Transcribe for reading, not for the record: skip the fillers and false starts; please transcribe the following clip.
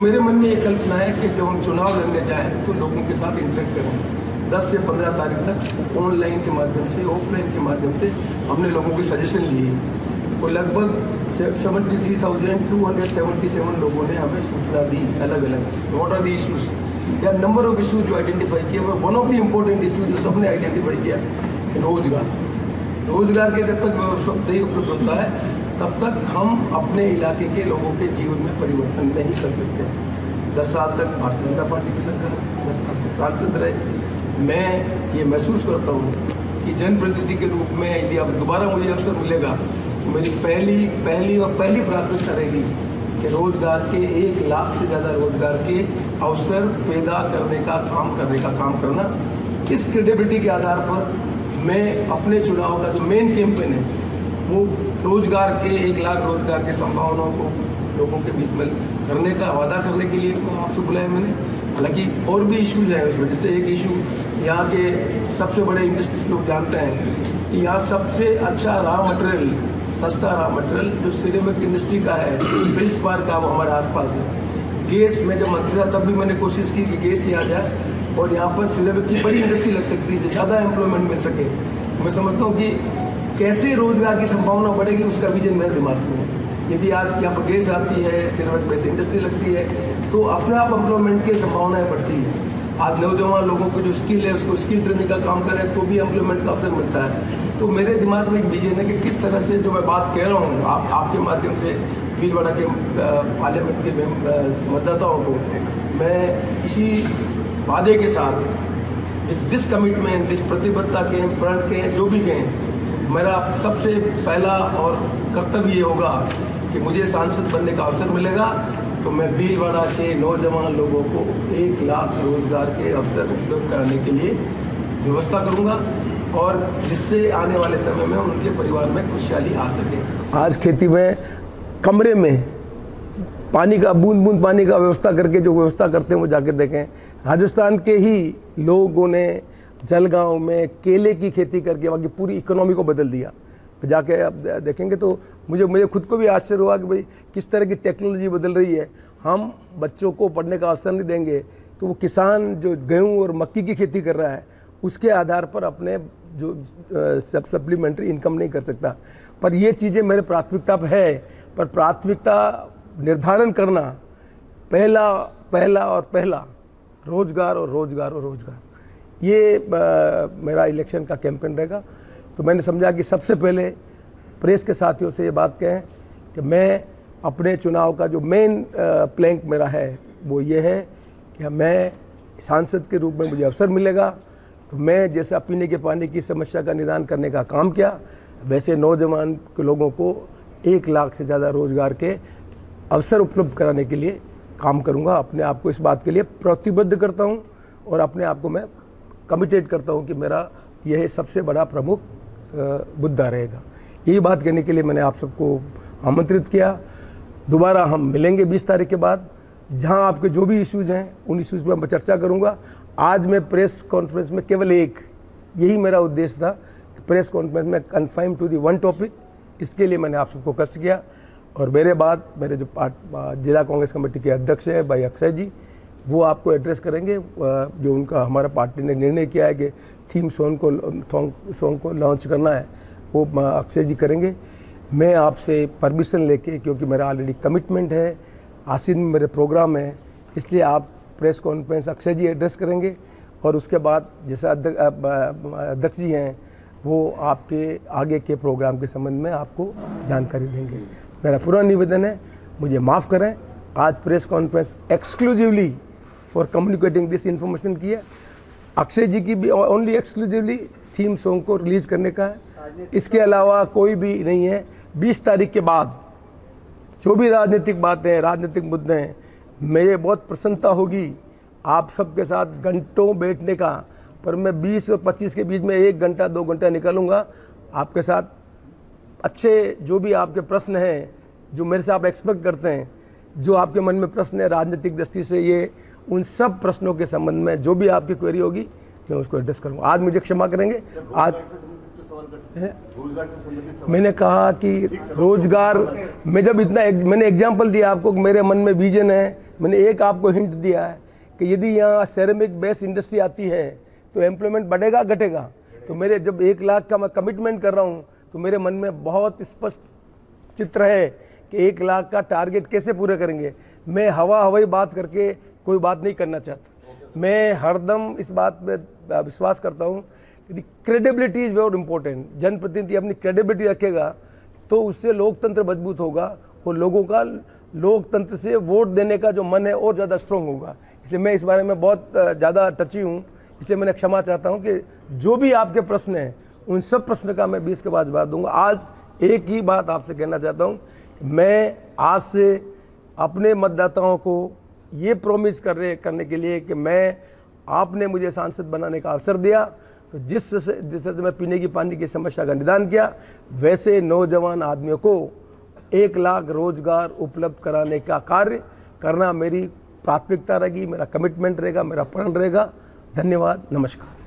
मेरे मन में ये कल्पना है कि जब हम चुनाव लड़ने जाएं तो लोगों के साथ इंटरेक्ट करें। 10 से 15 तारीख तक ऑनलाइन के माध्यम से, ऑफलाइन के माध्यम से हमने लोगों के सजेशन लिए। कोई लगभग 73,277 लोगों ने हमें सूचना दी अलग अलग। What are the issues? या नंबर ऑफ इशूज जो आइडेंटिफाई किए। One of the important issue जो सबने आइडेंटिफाई किया कि रोजगार के जब तक नहीं उपलब्ध होता है तब तक हम अपने इलाके के लोगों के जीवन में परिवर्तन नहीं कर सकते। 10 साल तक भारतीय जनता पार्टी की सरकार, 10 साल तक सांसद रहे। मैं ये महसूस करता हूँ कि जनप्रतिनिधि के रूप में यदि अब दोबारा मुझे अवसर मिलेगा तो मेरी पहली प्राथमिकता रहेगी कि रोजगार के 1 लाख से ज़्यादा रोजगार के अवसर पैदा करने का काम करना। इस क्रेडिबिलिटी के आधार पर मैं अपने चुनाव का जो मेन कैंपेन है वो रोजगार के 1 लाख रोजगार के संभावनाओं को लोगों के बीच में करने का वादा करने के लिए आपसे बुलाया मैंने। हालांकि और भी इश्यूज हैं उसमें, जैसे एक इशू यहाँ के सबसे बड़े इंडस्ट्रीज लोग जानते हैं कि यहाँ सबसे अच्छा सस्ता रॉ मटेरियल जो सिरेमिक इंडस्ट्री का है, ब्रिज पार्क का, वो हमारे आसपास है। गैस में जब मंत्री था तब भी मैंने कोशिश की कि गैस यहाँ जाए और यहाँ पर सिरेमिक की बड़ी इंडस्ट्री लग सकती है, ज़्यादा एम्प्लॉयमेंट मिल सके। मैं समझता हूँ कि कैसे रोजगार की संभावना बढ़ेगी उसका विजन मेरे दिमाग में है। यदि आज यहाँ पर गैस आती है, सिरेमिक में से इंडस्ट्री लगती है तो अपने आप एम्प्लॉयमेंट की संभावनाएं बढ़ती है। आज नौजवान लोगों को जो स्किल है उसको स्किल ट्रेनिंग का काम करें तो भी एम्प्लॉयमेंट का अवसर मिलता है। तो मेरे दिमाग में एक विजन है कि किस तरह से जो मैं बात कह रहा हूँ आपके माध्यम से भीलवाड़ा के पार्लियामेंट के मतदाताओं को, मैं इसी वादे के साथ दिस कमिटमेंट, दिस प्रतिबद्धता के प्रण के जो भी कहें, मेरा सबसे पहला और कर्तव्य ये होगा कि मुझे सांसद बनने का अवसर मिलेगा तो मैं भीलवाड़ा के नौजवान लोगों को 1 लाख रोजगार के अवसर उपलब्ध कराने के लिए व्यवस्था करूंगा और जिससे आने वाले समय में उनके परिवार में खुशहाली आ सके। आज खेती में कमरे में पानी का बूंद पानी का व्यवस्था करके जो व्यवस्था करते हैं वो जाकर देखें। राजस्थान के ही लोगों ने जलगांव में केले की खेती करके वहाँ की पूरी इकोनॉमी को बदल दिया। जाके अब देखेंगे तो मुझे खुद को भी आश्चर्य हुआ कि भाई किस तरह की टेक्नोलॉजी बदल रही है। हम बच्चों को पढ़ने का अवसर नहीं देंगे तो वो किसान जो गेहूँ और मक्की की खेती कर रहा है उसके आधार पर अपने जो सप्लीमेंट्री इनकम नहीं कर सकता। पर ये चीज़ें मेरे प्राथमिकता पर है, पर प्राथमिकता निर्धारण करना पहला रोजगार, ये मेरा इलेक्शन का कैंपेन रहेगा। तो मैंने समझा कि सबसे पहले प्रेस के साथियों से ये बात कहें कि मैं अपने चुनाव का जो मेन प्लैंक मेरा है वो ये है कि मैं सांसद के रूप में मुझे अवसर मिलेगा तो मैं जैसा पीने के पानी की समस्या का निदान करने का काम किया, वैसे नौजवान के लोगों को 1 लाख से ज़्यादा रोजगार के अवसर उपलब्ध कराने के लिए काम करूँगा। अपने आप को इस बात के लिए प्रतिबद्ध करता हूँ और अपने आप को मैं कमिटेड करता हूँ कि मेरा यह सबसे बड़ा प्रमुख मुद्दा रहेगा। यही बात कहने के लिए मैंने आप सबको आमंत्रित किया। दोबारा हम मिलेंगे 20 तारीख के बाद, जहां आपके जो भी इश्यूज़ हैं उन इश्यूज़ पर मैं चर्चा करूंगा। आज मैं प्रेस कॉन्फ्रेंस में केवल यही मेरा उद्देश्य था कि प्रेस कॉन्फ्रेंस में confine to the one topic, इसके लिए मैंने आप सबको कष्ट किया। और मेरे बाद मेरे जो जिला कांग्रेस कमेटी के अध्यक्ष है भाई अक्षय जी, वो आपको एड्रेस करेंगे। जो उनका हमारा पार्टी ने निर्णय किया है कि थीम सॉन्ग को लॉन्च करना है वो अक्षय जी करेंगे। मैं आपसे परमिशन लेके, क्योंकि मेरा ऑलरेडी कमिटमेंट है, आसिन में मेरे प्रोग्राम है, इसलिए आप प्रेस कॉन्फ्रेंस अक्षय जी एड्रेस करेंगे और उसके बाद जैसे अध्यक्ष जी हैं वो आपके आगे के प्रोग्राम के संबंध में आपको जानकारी देंगे। मेरा पूरा निवेदन है, मुझे माफ़ करें, आज press conference exclusively for communicating this information की है। अक्षय जी की भी ओनली एक्सक्लूसिवली थीम सॉन्ग को रिलीज करने का है, इसके अलावा कोई भी नहीं है। 20 तारीख के बाद जो भी राजनीतिक बातें, राजनीतिक मुद्दे हैं, मुझे बहुत प्रसन्नता होगी आप सबके साथ घंटों बैठने का, पर मैं 20 और 25 के बीच में 1 घंटा 2 घंटा निकालूंगा आपके साथ। अच्छे जो भी आपके प्रश्न हैं, जो मेरे से आप एक्सपेक्ट करते हैं, जो आपके मन में प्रश्न है राजनीतिक दृष्टि से, ये उन सब प्रश्नों के संबंध में जो भी आपकी क्वेरी होगी मैं उसको एड्रेस करूँगा। आज मुझे क्षमा करेंगे, आज सवाल कर सकते हैं? रोजगार से संबंधित सवाल। मैंने कहा कि रोजगार में जब मैंने एग्जाम्पल दिया आपको कि मेरे मन में विजन है, मैंने एक आपको हिंट दिया है कि यदि यहाँ सेरेमिक बेस्ड इंडस्ट्री आती है तो एम्प्लॉयमेंट बढ़ेगा घटेगा। तो मेरे जब 1 लाख का मैं कमिटमेंट कर रहा हूँ तो मेरे मन में बहुत स्पष्ट चित्र है कि 1 लाख का टारगेट कैसे पूरे करेंगे। मैं हवाई बात करके कोई बात नहीं करना चाहता। मैं हरदम इस बात पे विश्वास करता हूँ कि क्रेडिबिलिटी इज़ वेरी इंपॉर्टेंट। जनप्रतिनिधि अपनी क्रेडिबिलिटी रखेगा तो उससे लोकतंत्र मजबूत होगा और लोगों का लोकतंत्र से वोट देने का जो मन है और ज़्यादा स्ट्रॉन्ग होगा। इसलिए मैं इस बारे में बहुत ज़्यादा टची हूँ। इसलिए मैंने क्षमा चाहता हूँ कि जो भी आपके प्रश्न हैं उन सब प्रश्न का मैं 20 के बाद जवाब दूंगा। आज एक ही बात आपसे कहना चाहता हूँ, मैं आज से अपने मतदाताओं को ये प्रॉमिस करने के लिए कि मैं आपने मुझे सांसद बनाने का अवसर दिया तो जिस तरह से मैं पीने की पानी की समस्या का निदान किया वैसे नौजवान आदमियों को 1 लाख रोजगार उपलब्ध कराने का कार्य करना मेरी प्राथमिकता रहेगी, मेरा कमिटमेंट रहेगा, मेरा प्रण रहेगा। धन्यवाद, नमस्कार।